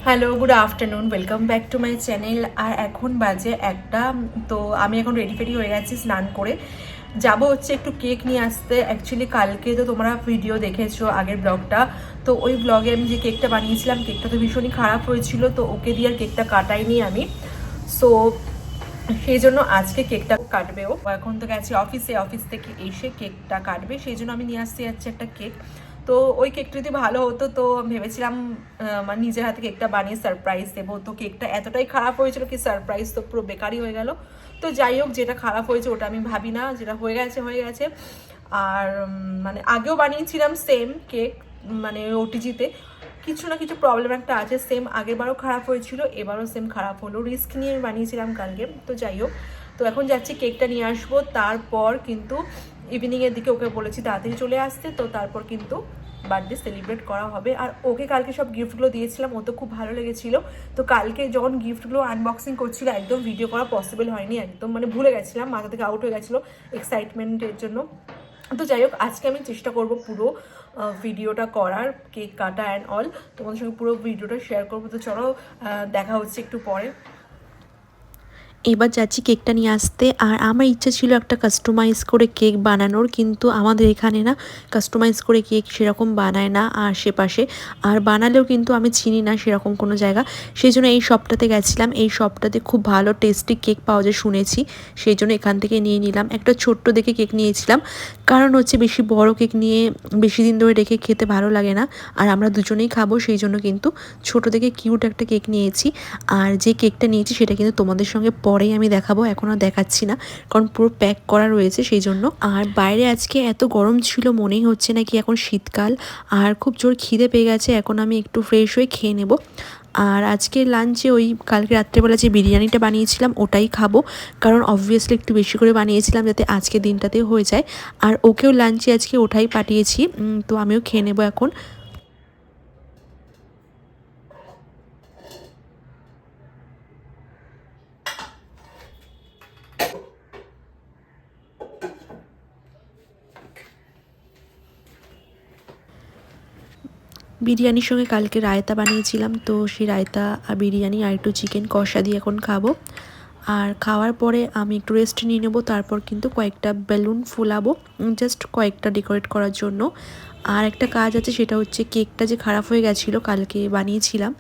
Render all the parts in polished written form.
Hello, good afternoon, welcome back to my channel. আর এখন বাজে একটা। তো আমি এখন রেডি ফেডি হয়ে গেছি স্নান করে। যাবো হচ্ছে একটু কেক নিয়ে আসতে। অ্যাকচুয়ালি কালকে তো তোমরা ভিডিও দেখেছো আগের ব্লগটা। তো ওই ব্লগে আমি যে কেকটা বানিয়েছিলাম, কেকটা তো ভীষণই খারাপ হয়েছিল। তো ওকে দিয়ে আর কেকটা কাটাইনি আমি। সো সেই জন্য আজকে কেকটা কাটবে ও। এখন তো গেছে অফিসে, অফিস থেকে এসে কেকটা কাটবে। সেই জন্য আমি নিয়ে আসতে যাচ্ছি একটা কেক। তো ওই কেকটা যদি ভালো হতো তো ভেবেছিলাম মানে নিজের হাতে কেকটা বানিয়ে সারপ্রাইজ দেবো। তো কেকটা এতটাই খারাপ হয়েছিল কি সারপ্রাইজ তো পুরো বেকারই হয়ে গেল। তো যাই হোক, যেটা খারাপ হয়েছে ওটা আমি ভাবি না, যেটা হয়ে গেছে হয়ে গেছে। আর মানে আগেও বানিয়েছিলাম সেম কেক, মানে ওটিজিতে। কিছু না কিছু প্রবলেম একটা আছে। সেম আগেরবারও খারাপ হয়েছিল, এবারও সেম খারাপ হলো। রিস্ক নিয়ে আমি বানিয়েছিলাম কালকে। তো যাই হোক, তো এখন যাচ্ছি কেকটা নিয়ে আসবো। তারপর কিন্তু ইভিনিংয়ের দিকে ওকে বলেছি তাড়াতাড়ি চলে আসতে। তো তারপর কিন্তু বার্থডে সেলিব্রেট করা হবে। আর ওকে কালকে সব গিফটগুলো দিয়েছিলাম, ও তো খুব ভালো লেগেছিলো। তো কালকে যখন গিফটগুলো আনবক্সিং করছিল একদম ভিডিও করা পসিবল হয়নি, একদম মানে ভুলে গেছিলাম, মাথা থেকে আউট হয়ে গেছিলো এক্সাইটমেন্টের জন্য। তো যাই হোক, আজকে আমি চেষ্টা করব পুরো ভিডিওটা করার, কেক কাটা অ্যান্ড অল তোমাদের সঙ্গে পুরো ভিডিওটা শেয়ার করবো। তো চলো, দেখা হচ্ছে একটু পরে। এবার যাচ্ছি কেকটা নিয়ে আসতে। আর আমার ইচ্ছা ছিল একটা কাস্টমাইজ করে কেক বানানোর, কিন্তু আমাদের এখানে না কাস্টমাইজ করে কেক সেরকম বানায় না আশেপাশে। আর বানালেও কিন্তু আমি চিনি না সেরকম কোনো জায়গা। সেই জন্য এই শপটাতে গেছিলাম। এই শপটাতে খুব ভালো টেস্টি কেক পাওয়া যায় শুনেছি, সেই জন্য এখান থেকে নিয়ে নিলাম। একটা ছোট্ট দেখে কেক নিয়েছিলাম, কারণ হচ্ছে বেশি বড় কেক নিয়ে বেশি দিন ধরে রেখে খেতে ভালো লাগে না। আর আমরা দুজনেই খাবো, সেই জন্য কিন্তু ছোট দেখে কিউট একটা কেক নিয়েছি। আর যে কেকটা নিয়েছি সেটা কিন্তু তোমাদের সঙ্গে পরেই আমি দেখাবো, এখন আর দেখাচ্ছি না, কারণ পুরো প্যাক করা রয়েছে সেই জন্য। আর বাইরে আজকে এত গরম ছিল, মনেই হচ্ছে না কি এখন শীতকাল। আর খুব জোর খিদে পেয়ে গেছে, এখন আমি একটু ফ্রেশ হয়ে খেয়ে নেব। আর আজকে লাঞ্চে ওই কালকে রাত্রেবেলা যে বিরিয়ানিটা বানিয়েছিলাম ওটাই খাবো, কারণ অবভিয়াসলি একটু বেশি করে বানিয়েছিলাম যাতে আজকে দিনটাতে হয়ে যায়। আর ওকেও লাঞ্চে আজকে ওটাই পাঠিয়েছি। তো আমিও খেয়ে নেবো এখন। বিরিয়ানির সঙ্গে কালকে রায়তা বানিয়েছিলাম, তো সেই রায়তা আর বিরিয়ানি আর একটু চিকেন কষা দিয়ে এখন খাবো। আর খাওয়ার পরে আমি একটু রেস্ট নিয়ে নেবো, তারপর কিন্তু কয়েকটা বেলুন ফুলাবো, জাস্ট কয়েকটা ডেকোরেট করার জন্য। আর একটা কাজ আছে, সেটা হচ্ছে কেকটা যে খারাপ হয়ে গেছিলো কালকে বানিয়েছিলাম,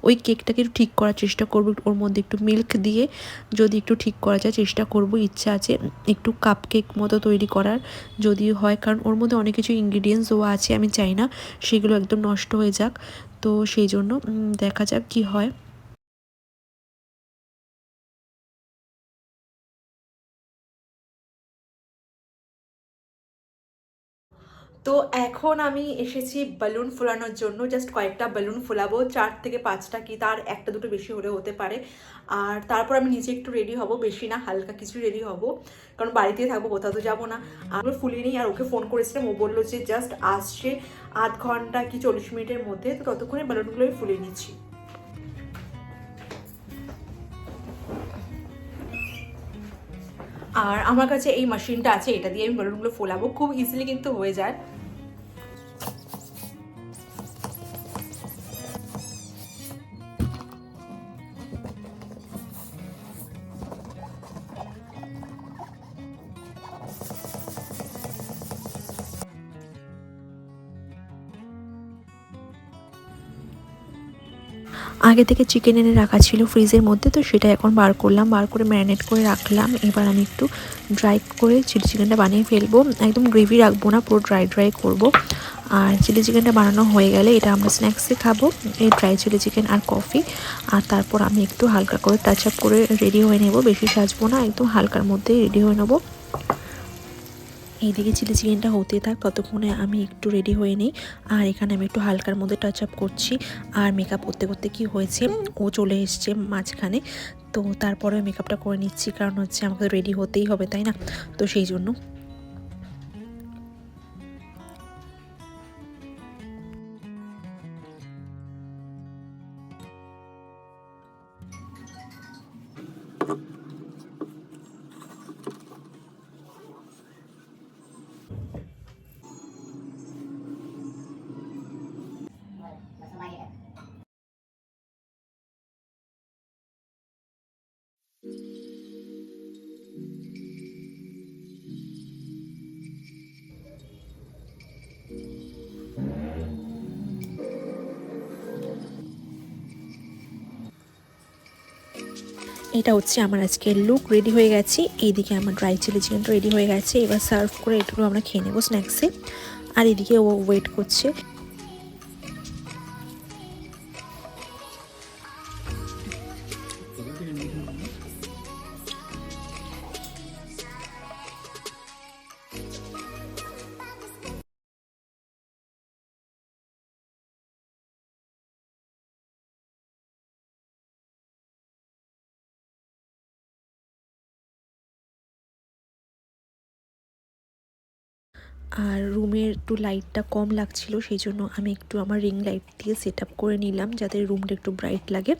ওই কেকটাকে একটু ঠিক করার চেষ্টা করবো। ওর মধ্যে একটু মিল্ক দিয়ে যদি একটু ঠিক করা যায় চেষ্টা করব। ইচ্ছা আছে একটু কাপ কেক মতো তৈরি করার, যদি হয়, কারণ ওর মধ্যে অনেক কিছু ইনগ্রিডিয়েন্টস দেওয়া আছে, আমি চাই না সেগুলো একদম নষ্ট হয়ে যাক। তো সেই জন্য দেখা যাক কি হয়। তো এখন আমি এসেছি বেলুন ফোলানোর জন্য। জাস্ট কয়েকটা বেলুন ফোলাবো, 4 থেকে 5টা, কি তার একটা দুটো বেশি হলে হতে পারে। আর তারপর আমি নিজে একটু রেডি হব, বেশি না হালকা কিছু রেডি হব, কারণ বাড়িতেই থাকবো, কোথাও তো যাবো না। আমি ফুলিয়ে নিই। আর ওকে ফোন করেছিলাম, ও বললো যে জাস্ট আসছে আধ ঘন্টা কি 40 মিনিটের মধ্যে। তো ততক্ষণে বেলুনগুলো আমি ফুলিয়ে নিচ্ছি। আর আমার কাছে এই মেশিনটা আছে, এটা দিয়ে আমি বেলুনগুলো ফোলাবো, খুব ইজিলি কিন্তু হয়ে যায়। আগে থেকে চিকেন এনে রাখা ছিল ফ্রিজের মধ্যে, তো সেটা এখন বার করলাম, বার করে ম্যারিনেট করে রাখলাম। এবার আমি একটু ড্রাই করে চিলি চিকেনটা বানিয়ে ফেলবো। একদম গ্রেভি রাখবো না, পুরো ড্রাই ড্রাই করব। আর চিলি চিকেনটা বানানো হয়ে গেলে এটা আমরা স্ন্যাক্সে খাবো, এই ড্রাই চিলি চিকেন আর কফি। আর তারপর আমি একটু হালকা করে টাচ আপ করে রেডি হয়ে নেব, বেশি সাজবো না, একদম হালকার মধ্যে রেডি হয়ে নেবো। এইদিকে চিলি চিকেনটা হতে থাক, ততক্ষণে আমি একটু রেডি হয়ে নিই। আর এখানে আমি একটু হালকার মধ্যে টাচ আপ করছি। আর মেকআপ করতে করতে কি হয়েছে, ও চলে এসছে মাঝখানে। তো তারপরে মেকআপটা করে নিচ্ছি, কারণ হচ্ছে আমাকে রেডি হতেই হবে, তাই না? তো সেই জন্য এটা হচ্ছে আমার আজকের লুক, রেডি হয়ে গেছি। এইদিকে আমার ড্রাই চিলি চিকেনটা রেডি হয়ে গেছে, এবার সার্ভ করে এটুকু আমরা খেয়ে নেবো স্ন্যাক্সে। আর এদিকে ও ওয়েট করছে। আর রুমের একটু লাইটটা কম লাগছিল, সেই জন্য আমি একটু আমার রিং লাইট দিয়ে সেট আপ করে নিলাম যাতে রুমটা একটু ব্রাইট লাগে।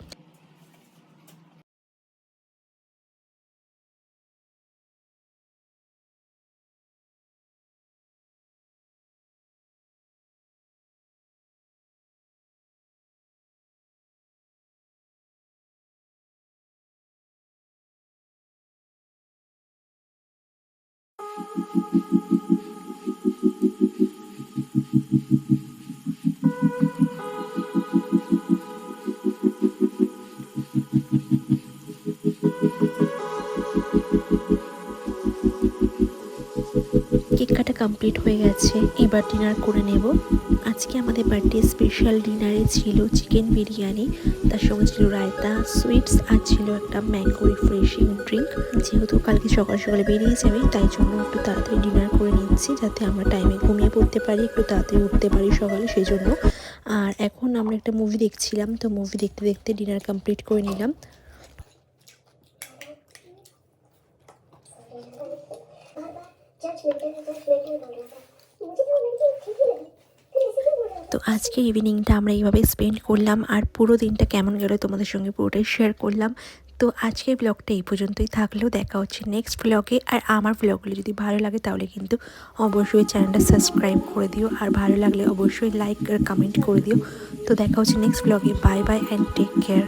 কেক কাটা কমপ্লিট হয়ে গেছে, এবার ডিনার করে নেব। আজকে আমাদের বার্থডে স্পেশাল ডিনারে ছিল চিকেন বিরিয়ানি, তার সঙ্গে ছিল রায়তা, সুইটস, আর ছিল একটা ম্যাঙ্গো রিফ্রেশিং ড্রিঙ্ক। যেহেতু কালকে সকাল সকালে বেরিয়ে যাবে, তাই জন্য একটু তাড়াতাড়ি ডিনার করে নিচ্ছি যাতে আমরা টাইমে ঘুমিয়ে পড়তে পারি, একটু তাড়াতাড়ি উঠতে পারি সকালে, সেই জন্য। আর এখন আমরা একটা মুভি দেখছিলাম, তো মুভি দেখতে দেখতে ডিনার কমপ্লিট করে নিলাম। তো আজকে ইভিনিংটা আমরা এইভাবে স্পেন্ড করলাম, আর পুরো দিনটা কেমন গেল তোমাদের সঙ্গে পুরোটাই শেয়ার করলাম। তো আজকের ব্লগটা এই পর্যন্তই থাকলেও, দেখা হচ্ছে নেক্সট ব্লগে। আর আমার ব্লগগুলো যদি ভালো লাগে তাহলে কিন্তু অবশ্যই চ্যানেলটা সাবস্ক্রাইব করে দিও, আর ভালো লাগলে অবশ্যই লাইক আর কমেন্ট করে দিও। তো দেখা হচ্ছে নেক্সট ব্লগে। Bye bye and take care.